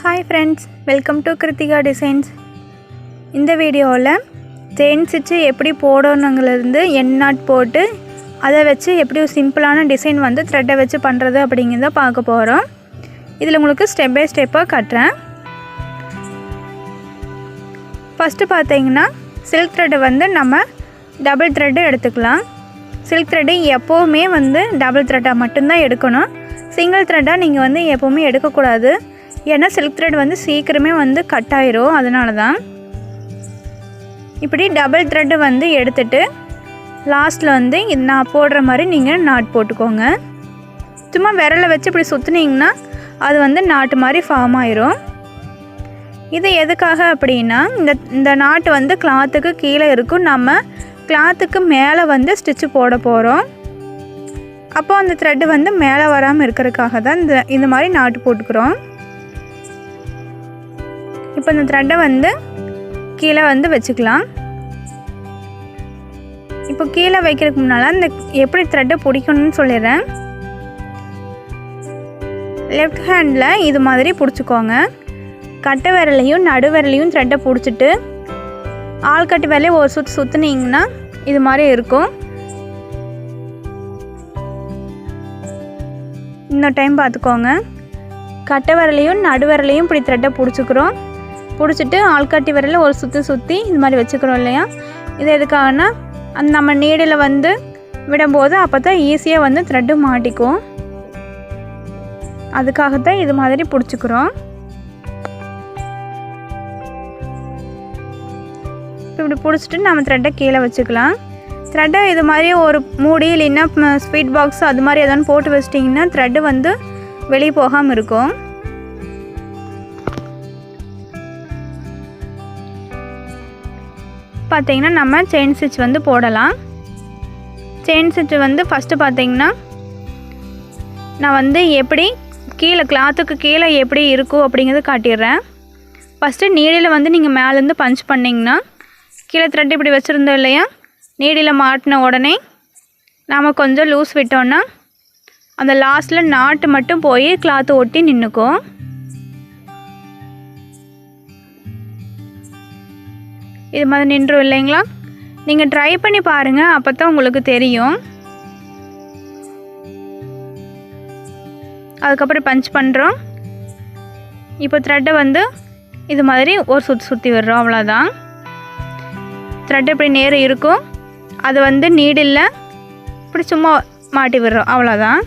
Hi friends, welcome to Krithika Designs. இந்த வீடியோவில் chain stitch எப்படி போடணுங்கிறதுலேருந்து எண்ட் நாட் போட்டு அதை வச்சு எப்படி ஒரு சிம்பிளான டிசைன் வந்து த்ரெட்டை வச்சு பண்ணுறது அப்படிங்கிறத பார்க்க போகிறோம். இதில் உங்களுக்கு ஸ்டெப் பை ஸ்டெப்பாக காட்டுறேன். ஃபஸ்ட்டு பார்த்தீங்கன்னா சில்க் த்ரெட்டை வந்து நம்ம டபுள் த்ரெட்டு எடுத்துக்கலாம். சில்க் த்ரெட்டு எப்போவுமே வந்து டபுள் த்ரெட்டாக மட்டும்தான் எடுக்கணும். சிங்கிள் த்ரெட்டாக நீங்கள் வந்து எப்போவுமே எடுக்கக்கூடாது. ஏன்னா சில்க் த்ரெட் வந்து சீக்கிரமே வந்து கட் ஆயிரும். அதனால தான் இப்படி டபுள் த்ரெட்டு வந்து எடுத்துகிட்டு லாஸ்ட்டில் வந்து இது நான் போடுற மாதிரி நீங்கள் நாட் போட்டுக்கோங்க. சும்மா விரலை வச்சு இப்படி சுற்றுனீங்கன்னா அது வந்து நாட்டு மாதிரி ஃபார்ம் ஆயிரும். இது எதுக்காக அப்படின்னா இந்த நாட்டு வந்து கிளாத்துக்கு கீழே இருக்கும். நம்ம கிளாத்துக்கு மேலே வந்து ஸ்டிச்சு போட போகிறோம். அப்போது அந்த த்ரெட்டு வந்து மேலே வராமல் இருக்கிறதுக்காக தான் இந்த மாதிரி நாட்டு போட்டுக்கிறோம். இப்போ இந்த த்ரெட்டை வந்து கீழே வந்து வச்சுக்கலாம். இப்போ கீழே வைக்கிறதுக்கு முன்னால் இந்த எப்படி த்ரெட்டை பிடிக்கணும்னு சொல்லிடுறேன். லெஃப்ட் ஹேண்டில் இது மாதிரி பிடிச்சிக்கோங்க. கட்டை விரலையும் நடு விரலையும் த்ரெட்டை பிடிச்சிட்டு ஆள்கட்டு விரலையும் ஒரு சுற்றுனீங்கன்னா இது மாதிரி இருக்கும். இன்னொரு டைம் பார்த்துக்கோங்க. கட்டை விரலையும் நடு விரலையும் இப்படி த்ரெட்டை பிடிச்சிக்கிறோம். பிடிச்சிட்டு ஆள்காட்டி விரலில் ஒரு சுற்றி இது மாதிரி வச்சுக்கிறோம் இல்லையா. இது எதுக்காகனா அந்த நம்ம நீடில் வந்து விடும்போது அப்போ தான் ஈஸியாக வந்து த்ரெட்டு மாட்டிக்கும். அதுக்காகத்தான் இது மாதிரி பிடிச்சிக்கிறோம். இப்படி பிடிச்சிட்டு நம்ம த்ரெட்டை கீழே வச்சுக்கலாம். த்ரெட்டை இது மாதிரி ஒரு மூடி இல்லைன்னா ஸ்வீட் பாக்ஸ் அது மாதிரி எதாவது போட்டு வச்சிட்டிங்கன்னா த்ரெட்டு வந்து வெளியே போகாமல் இருக்கும். பார்த்தீங்கன்னா நம்ம செயின் ஸ்டிச் வந்து போடலாம். செயின் ஸ்டிச் வந்து ஃபஸ்ட்டு பார்த்தீங்கன்னா நான் வந்து எப்படி கீழே கிளாத்துக்கு கீழே எப்படி இருக்கும் அப்படிங்கிறத காட்டிடுறேன். ஃபஸ்ட்டு நீடில் வந்து நீங்கள் மேலேருந்து பஞ்ச் பண்ணிங்கன்னா கீழே த்ரெட் இப்படி வச்சுருந்தோம் இல்லையா, நீடில் மாட்டின உடனே நாம் கொஞ்சம் லூஸ் விட்டோன்னா அந்த லாஸ்ட்டில் நாட்டு மட்டும் போய் கிளாத்து ஒட்டி நின்றுக்கும். இது மாதிரி நின்றும் இல்லைங்களா. நீங்கள் ட்ரை பண்ணி பாருங்கள், அப்போ தான் உங்களுக்கு தெரியும். அதுக்கப்புறம் பஞ்ச் பண்ணுறோம். இப்போ த்ரெட்டை வந்து இது மாதிரி ஒரு சுற்றி விடுறோம். அவ்வளோதான். த்ரெட் இப்படி நேரம் இருக்கும். அது வந்து நீடில் இப்படி சும்மா மாட்டி விடுறோம். அவ்வளோதான்.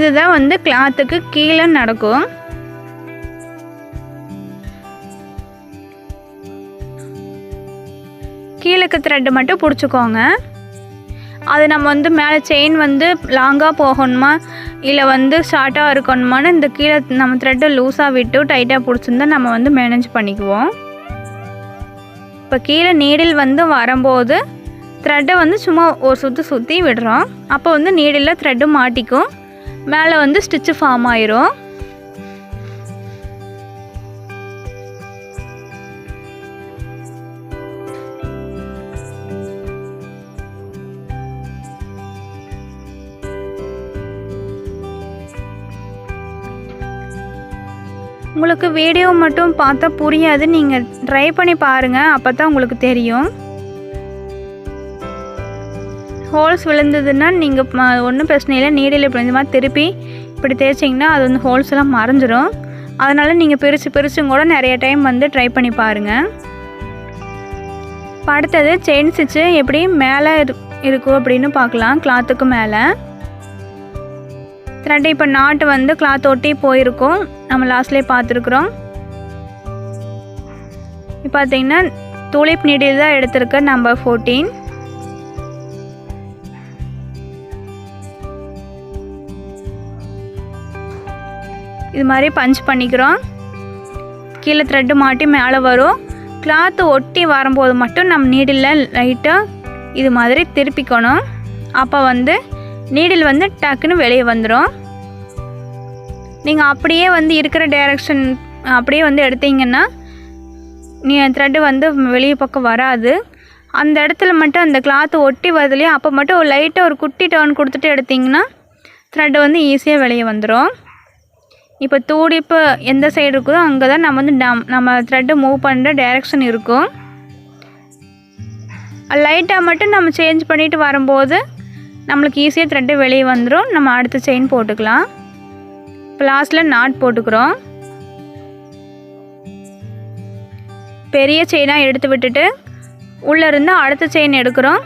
இதுதான் வந்து கிளாத்துக்கு கீழே நடக்கும். கீழக்கு த்ரெட்டு மட்டும் பிடிச்சிக்கோங்க. அது நம்ம வந்து மேலே செயின் வந்து லாங்காக போகணுமா இல்லை வந்து ஷார்ட்டாக இருக்கணுமான்னு இந்த கீழே நம்ம த்ரெட்டை லூஸாக விட்டு டைட்டாக பிடிச்சிருந்தா நம்ம வந்து மேனேஜ் பண்ணிக்குவோம். இப்போ கீழே நீடில் வந்து வரும்போது த்ரெட்டை வந்து சும்மா ஒரு சுற்றி விடுறோம். அப்போ வந்து நீடில் த்ரெட்டு மாட்டிக்கும். மேலே வந்து ஸ்டிச்சு ஃபார்ம் ஆயிரும். உங்களுக்கு வீடியோ மட்டும் பார்த்தா புரியாது. நீங்கள் ட்ரை பண்ணி பாருங்கள், அப்போ தான் உங்களுக்கு தெரியும். ஹோல்ஸ் விழுந்ததுன்னா நீங்கள் ஒன்றும் பிரச்சனை இல்லை. நீடில் இப்படி இந்த மாதிரி திருப்பி இப்படி தேய்ச்சிங்கன்னா அது வந்து ஹோல்ஸ் எல்லாம் மறைஞ்சிரும். அதனால் நீங்கள் பிரிச்சும் கூட நிறைய டைம் வந்து ட்ரை பண்ணி பாருங்கள். இப்போ அடுத்தது செயின் ஸ்டிச்சு எப்படி மேலே இருக்கும் அப்படின்னு பார்க்கலாம். கிளாத்துக்கு மேலே த்ரெட்டு இப்போ நாட்டு வந்து கிளாத் ஒட்டி போயிருக்கும். நம்ம லாஸ்ட்லேயே பார்த்துருக்குறோம். இப்போ பார்த்தீங்கன்னா துளிப் நீடில் தான் எடுத்திருக்க நம்பர் 14. இது மாதிரி பஞ்ச் பண்ணிக்கிறோம். கீழே த்ரெட்டு மாட்டி மேலே வரும். கிளாத்து ஒட்டி வரும்போது மட்டும் நம்ம நீடில் லைட்டாக இது மாதிரி திருப்பிக்கணும். அப்போ வந்து நீடில் வந்து டக்குன்னு வெளியே வந்துடும். நீங்கள் அப்படியே வந்து இருக்கிற டைரக்ஷன் அப்படியே வந்து எடுத்தீங்கன்னா த்ரெட்டு வந்து வெளியே பக்கம் வராது. அந்த இடத்துல மட்டும் அந்த கிளாத்து ஒட்டி வருதுலையே அப்போ மட்டும் ஒரு லைட்டாக ஒரு குட்டி டர்ன் கொடுத்துட்டு எடுத்திங்கன்னா த்ரெட்டு வந்து ஈஸியாக வெளியே வந்துடும். இப்போ தூடிப்பு எந்த சைடு இருக்குதோ அங்கே தான் நம்ம வந்து நம்ம த்ரெட்டு மூவ் பண்ணுற டைரெக்ஷன் இருக்கும். லைட்டாக மட்டும் நம்ம சேஞ்ச் பண்ணிவிட்டு வரும்போது நம்மளுக்கு ஈஸியாக த்ரெட்டு வெளியே வந்துடும். நம்ம அடுத்த செயின் போட்டுக்கலாம். இப்போ லாஸ்ட்டில் நாட் போட்டுக்கிறோம். பெரிய செயினாக எடுத்து விட்டுட்டு உள்ளேருந்து அடுத்த செயின் எடுக்கிறோம்.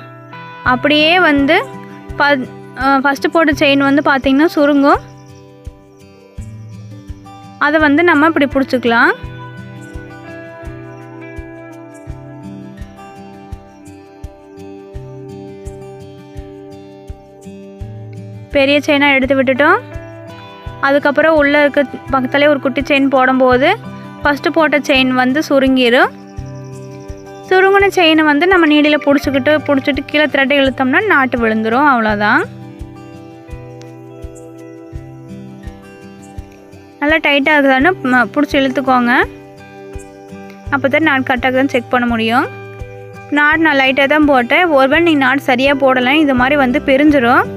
அப்படியே வந்து ஃபஸ்ட்டு போட்ட செயின் வந்து பார்த்திங்கன்னா சுருங்கும். அதை வந்து நம்ம இப்படி பிடிச்சிக்கலாம். பெரிய செயினாக எடுத்து விட்டுட்டோம். அதுக்கப்புறம் உள்ளே இருக்க பக்கத்துலேயே ஒரு குட்டி செயின் போடும்போது ஃபஸ்ட்டு போட்ட செயின் வந்து சுருங்கிடும். சுருங்கின செயினை வந்து நம்ம நீடியில் பிடிச்சிட்டு கீழே த்ரெட்டை இழுத்தோம்னா நாட்டு விழுந்துடும். அவ்வளோதான். நல்லா டைட்டாக இருக்குதான்னு பிடிச்சி இழுத்துக்கோங்க. அப்போ தான் நாட் கரெக்டாக தான் செக் பண்ண முடியும். நாட் நான் லைட்டாக தான் போட்டேன். ஒருவேளை நீங்கள் நாட் சரியாக போடலை இது மாதிரி வந்து பிரிஞ்சிடும்.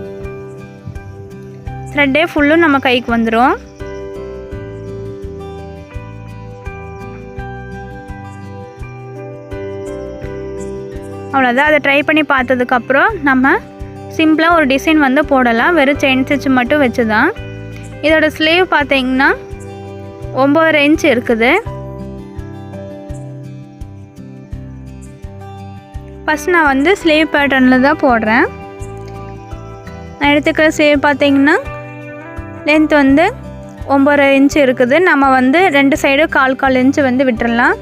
த்ரெட்டே ஃபுல்லும் நம்ம கைக்கு வந்துடும். அவ்வளோதான். அதை ட்ரை பண்ணி பார்த்ததுக்கப்புறம் நம்ம சிம்பிளாக ஒரு டிசைன் வந்து போடலாம். வெறும் செயின் ஸ்டிச் மட்டும் வச்சு தான். இதோட ஸ்லீவ் பார்த்தீங்கன்னா 9.5 இன்ச் இருக்குது. ஃபஸ்ட் நான் வந்து ஸ்லீவ் பேட்டர்னில் தான் போடுறேன். நான் எடுத்துக்கிற ஸ்லீவ் பார்த்தீங்கன்னா லென்த் வந்து 9.5 இன்ச் இருக்குது. நம்ம வந்து 2 சைடும் 1/4 இன்ச்சு வந்து விட்டுடலாம்.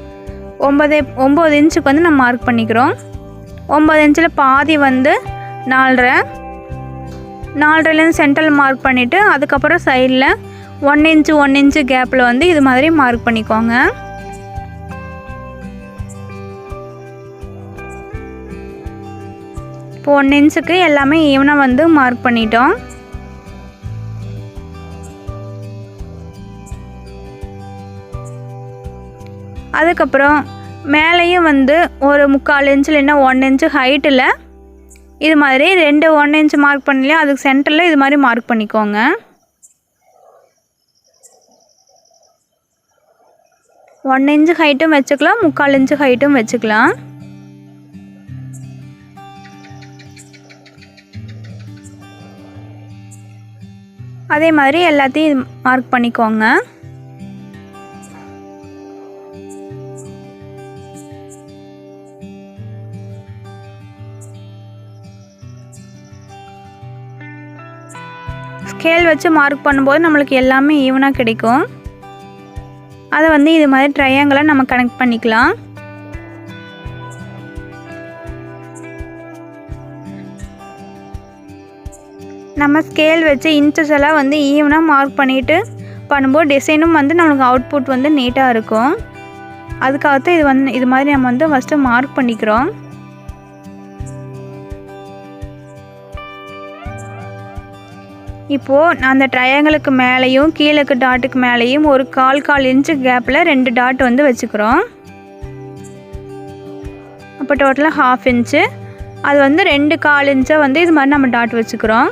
9 இன்ச்சுக்கு வந்து நம்ம மார்க் பண்ணிக்கிறோம். 9 இன்ச்சில் பாதி வந்து 4.5லேருந்து சென்டரில் மார்க் பண்ணிவிட்டு அதுக்கப்புறம் சைடில் 1 இன்ச்சு கேப்பில் வந்து இது மாதிரி மார்க் பண்ணிக்கோங்க. இப்போ 1 இன்ச்சுக்கு எல்லாமே ஈவனாக வந்து மார்க் பண்ணிட்டோம். அதுக்கப்புறம் மேலேயும் வந்து ஒரு 3/4 இன்ச்சு இல்லைன்னா 1 இன்ச்சு ஹைட்டில் இது மாதிரி 1 இன்ச்சு மார்க் பண்ணலையா அதுக்கு சென்டரில் இது மாதிரி மார்க் பண்ணிக்கோங்க. ஒன் இன்ச்சு ஹைட்டும் வச்சுக்கலாம், 3/4 இன்ச்சு ஹைட்டும் வச்சுக்கலாம். அதே மாதிரி எல்லாத்தையும் மார்க் பண்ணிக்கோங்க. ஸ்கேல் வச்சு மார்க் பண்ணும்போது நம்மளுக்கு எல்லாமே ஈவனாக கிடைக்கும். அதை வந்து இது மாதிரி ட்ரையாங்கிளை நம்ம கனெக்ட் பண்ணிக்கலாம். நம்ம ஸ்கேல் வச்சு இன்ச்சஸ் எல்லாம் வந்து ஈவனாக மார்க் பண்ணிவிட்டு பண்ணும்போது டிசைனும் வந்து நம்மளுக்கு அவுட்புட் வந்து நீட்டாக இருக்கும். அதுக்காகத்தான் இது மாதிரி நம்ம வந்து ஃபஸ்ட்டு மார்க் பண்ணிக்கிறோம். இப்போது அந்த ட்ரையாங்கிளுக்கு மேலேயும் கீழே டாட்டுக்கு மேலேயும் ஒரு 1/4 இன்ச்சு கேப்பில் 2 டாட் வந்து வச்சுக்கிறோம். அப்போ டோட்டலாக 1/2 இன்ச்சு. அது வந்து 2/4 இன்ச்சை வந்து இது மாதிரி நம்ம டாட் வச்சுக்கிறோம்.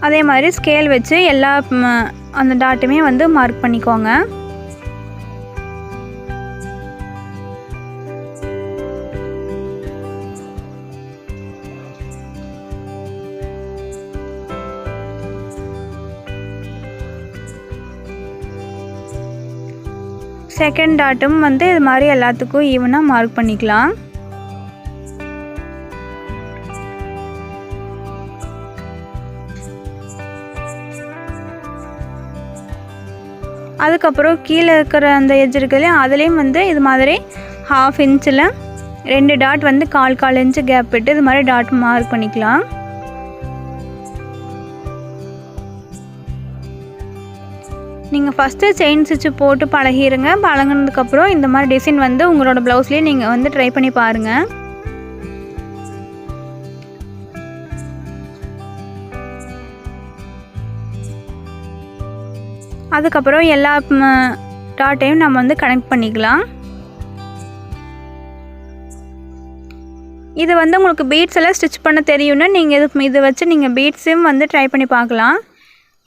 அதே மாதிரி ஸ்கேல் வச்சு எல்லா அந்த டாட்டுமே வந்து மார்க் பண்ணிக்கோங்க. செகண்ட் டாட்டும் வந்து இது மாதிரி எல்லாத்துக்கும் ஈவனாக மார்க் பண்ணிக்கலாம். அதுக்கப்புறம் கீழே இருக்கிற அந்த எட்ஜ் இருக்குல்லையும் அதுலேயும் வந்து இது மாதிரி 1/2 இன்ச்சில் 2 டாட் வந்து 1/4 இன்ச்சு கேப் விட்டு இது மாதிரி டாட் மார்க் பண்ணிக்கலாம். நீங்கள் ஃபஸ்ட்டு செயின் ஸ்டிச்சு போட்டு பழகிடுங்க. பழகினதுக்கப்புறம் இந்த மாதிரி டிசைன் வந்து உங்களோட ப்ளவுஸ்லேயே நீங்கள் வந்து ட்ரை பண்ணி பாருங்கள். அதுக்கப்புறம் எல்லா டாட்டையும் நம்ம வந்து கனெக்ட் பண்ணிக்கலாம். இது வந்து உங்களுக்கு பீட்ஸ் எல்லாம் ஸ்டிச் பண்ண தெரியும்னா நீங்கள் இது வச்சு நீங்கள் பீட்ஸும் வந்து ட்ரை பண்ணி பார்க்கலாம்.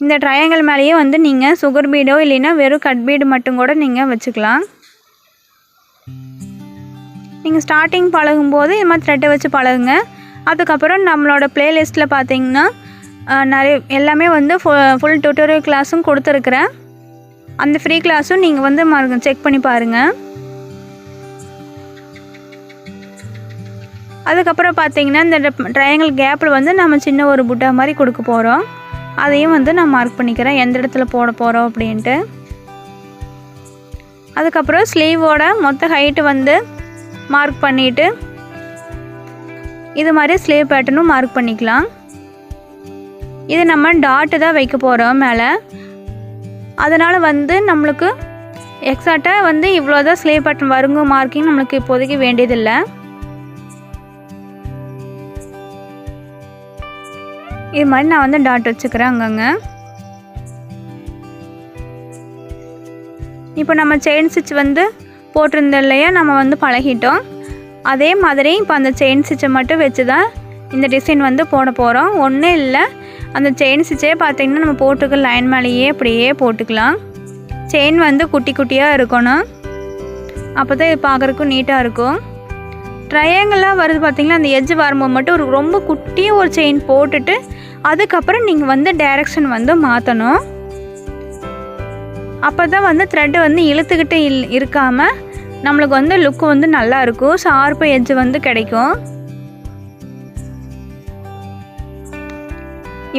இந்த ட்ரையாங்கிள் மேலேயே வந்து நீங்கள் சுகர் பீடோ இல்லைன்னா வெறும் கட் பீடு மட்டும் கூட நீங்கள் வச்சுக்கலாம். நீங்கள் ஸ்டார்டிங் பழகும்போது இது மாதிரி த்ரெட்டை வச்சு பழகுங்க. அதுக்கப்புறம் நம்மளோட ப்ளேலிஸ்ட்டில் பார்த்தீங்கன்னா நிறைய எல்லாமே வந்து ஃபுல் டியூட்டோரியல் கிளாஸும் கொடுத்துருக்குறேன். அந்த ஃப்ரீ கிளாஸும் நீங்கள் வந்து செக் பண்ணி பாருங்கள். அதுக்கப்புறம் பார்த்தீங்கன்னா இந்த ட்ரையாங்கிள் கேப்பில் வந்து நம்ம சின்ன ஒரு புட்டா மாதிரி கொடுக்க போகிறோம். அதையும் வந்து நான் மார்க் பண்ணிக்கிறேன் எந்த இடத்துல போட போகிறோம் அப்படின்ட்டு. அதுக்கப்புறம் ஸ்லீவோட மொத்த ஹைட்டு வந்து மார்க் பண்ணிவிட்டு இது மாதிரி ஸ்லீவ் பேட்டர்னும் மார்க் பண்ணிக்கலாம். இது நம்ம டாட்டு தான் வைக்க போகிறோம் மேலே. அதனால் வந்து நம்மளுக்கு எக்ஸாக்டாக வந்து இவ்வளோ தான் ஸ்லீவ் பேட்டர்ன் வருங்க மார்க்கிங் நம்மளுக்கு இப்போதைக்கு வேண்டியதில்லை. இது மாதிரி நான் வந்து டாட் வச்சுக்கிறேன் அங்கங்கே. இப்போ நம்ம செயின் ஸ்டிச் வந்து போட்டிருந்தோம் இல்லையா, நம்ம வந்து பழகிட்டோம். அதே மாதிரி இப்போ அந்த செயின் ஸ்டிச்சை மட்டும் வச்சு தான் இந்த டிசைன் வந்து போட போகிறோம். ஒன்றும் இல்லை, அந்த செயின் ஸ்டிச்சே பார்த்திங்கன்னா நம்ம போட்டுக்க லைன் மேலேயே அப்படியே போட்டுக்கலாம். செயின் வந்து குட்டி குட்டியாக இருக்கணும், அப்போ தான் இது பார்க்குறதுக்கும் நீட்டாக இருக்கும். ட்ரையாங்கிளாக வருது பார்த்திங்கன்னா அந்த எட்ஜ் வரும்போது மட்டும் ரொம்ப குட்டியாக ஒரு செயின் போட்டுட்டு அதுக்கப்புறம் நீங்கள் வந்து டைரெக்ஷன் வந்து மாற்றணும். அப்போ தான் வந்து த்ரெட்டு வந்து இழுத்துக்கிட்டு இருக்காமல் நம்மளுக்கு வந்து லுக்கு வந்து நல்லாயிருக்கும், ஷார்ப்பு எட்ஜ் வந்து கிடைக்கும்.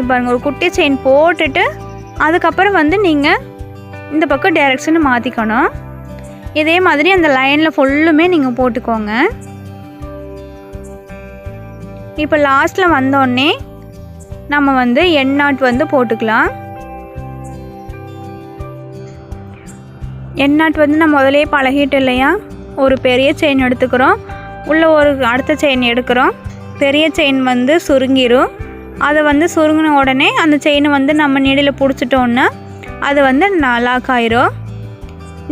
இப்போ ஒரு குட்டி செயின் போட்டுட்டு அதுக்கப்புறம் வந்து நீங்கள் இந்த பக்கம் டைரெக்ஷனை மாற்றிக்கணும். இதே மாதிரி அந்த லைனில் ஃபுல்லுமே நீங்கள் போட்டுக்கோங்க. இப்போ லாஸ்ட்டில் வந்தோடனே நம்ம வந்து எண்ட் நாட் வந்து போட்டுக்கலாம். எண்ட் நாட் வந்து நம்ம முதலே பழகிட்டு இல்லையா, ஒரு பெரிய செயின் எடுத்துக்கிறோம், உள்ளே ஒரு அடுத்த செயின் எடுக்கிறோம். பெரிய செயின் வந்து சுருங்கிடும். அதை வந்து சுருங்கின உடனே அந்த செயினை வந்து நம்ம நீடில் பிடிச்சிட்டோன்னா அது வந்து லாக் ஆயிரும்.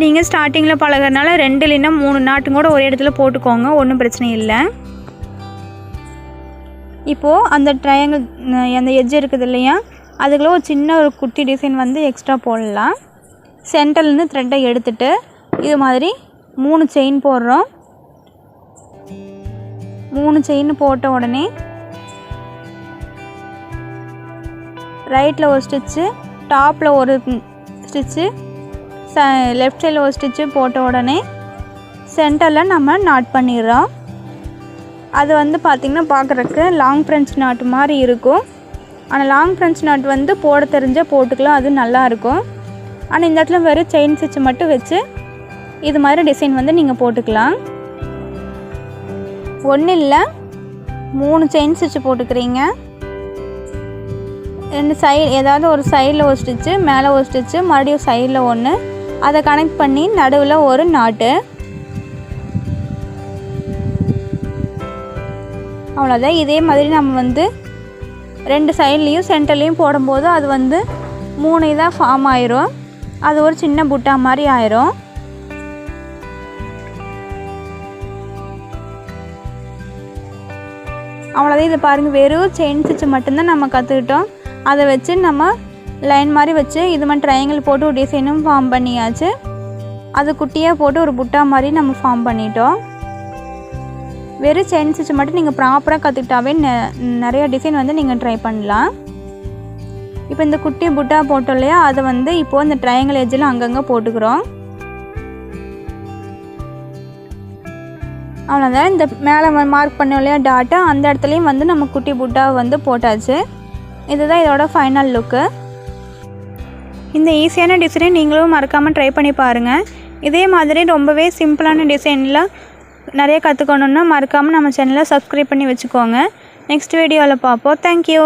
நீங்கள் ஸ்டார்டிங்கில் பழகிறதுனால 2 இல்லைன்னா 3 நாட்டும் கூட ஒரே இடத்துல போட்டுக்கோங்க, ஒன்றும் பிரச்சனை இல்லை. இப்போது அந்த ட்ரையாங்கிள் அந்த எட்ஜ் இருக்குது இல்லையா, அதுக்குள்ளே ஒரு சின்ன ஒரு குட்டி டிசைன் வந்து எக்ஸ்ட்ரா போடலாம். சென்டர்லேருந்து த்ரெட்டை எடுத்துகிட்டு இது மாதிரி 3 செயின் போடுறோம். 3 செயின் போட்ட உடனே ரைட்டில் ஒரு ஸ்டிச்சு, டாப்பில் ஒரு ஸ்டிச்சு, லெஃப்ட் சைடில் ஒரு ஸ்டிச்சு போட்ட உடனே சென்டரில் நம்ம நாட் பண்ணிடுறோம். அது வந்து பார்த்திங்கன்னா பார்க்குறக்கு லாங் ஃப்ரெஞ்ச் நாட் மாதிரி இருக்கும். ஆனால் லாங் ஃப்ரெஞ்ச் நாட் வந்து போட தெரிஞ்சால் போட்டுக்கலாம், அது நல்லாயிருக்கும். ஆனால் இந்த இடத்துல வெறும் செயின் ஸ்டிச் மட்டும் வச்சு இது மாதிரி டிசைன் வந்து நீங்கள் போட்டுக்கலாம். ஒன்றும் இல்லை, 3 செயின் ஸ்டிச் போட்டுக்கிறீங்க. 2 சைடு ஏதாவது ஒரு சைடில் ஒரு ஸ்டிச்சு, மேலே ஒரு ஸ்டிச்சு, மறுபடியும் சைடில் ஒன்று, அதை கனெக்ட் பண்ணி நடுவில் ஒரு நாட்டு. அவ்வளோதான். இதே மாதிரி நம்ம வந்து 2 சைட்லேயும் சென்டர்லேயும் போடும்போது அது வந்து 3 இதாக ஃபார்ம் ஆயிரும். அது ஒரு சின்ன புட்டா மாதிரி ஆயிரும். அவ்வளோதான். இதை பாருங்கள், வெறும் செயின் ஸ்டிச் மட்டும்தான் நம்ம கற்றுக்கிட்டோம். அதை வச்சு நம்ம லைன் மாதிரி வச்சு இது மாதிரி ட்ரையாங்கிள் போட்டு ஒரு டிசைனும் ஃபார்ம் பண்ணியாச்சு. அது குட்டியாக போட்டு ஒரு புட்டா மாதிரி நம்ம ஃபார்ம் பண்ணிட்டோம். வெறும் செயின் ஸ்டிச் மட்டும் நீங்கள் ப்ராப்பராக கற்றுக்கிட்டாவே நிறைய டிசைன் வந்து நீங்கள் ட்ரை பண்ணலாம். இப்போ இந்த குட்டி புட்டா போட்டோம் இல்லையா, அதை வந்து இப்போது இந்த ட்ரையாங்கிள் எட்ஜில் அங்கங்கே போட்டுக்கிறோம். அவ்வளோதான். இந்த மேலே மார்க் பண்ணோம் இல்லையா டாட்டை, அந்த இடத்துலையும் வந்து நம்ம குட்டி புட்டா வந்து போட்டாச்சு. இதுதான் இதோட ஃபைனல் லுக்கு. இந்த ஈஸியான டிசைனை நீங்களும் மறக்காமல் ட்ரை பண்ணி பாருங்கள். இதே மாதிரி ரொம்பவே சிம்பிளான டிசைனில் நிறைய கற்றுக்கணுன்னா மறக்காமல் நம்ம சேனலை சப்ஸ்கிரைப் பண்ணி வச்சுக்கோங்க. நெக்ஸ்ட் வீடியோவில் பார்ப்போம். தேங்க்யூ.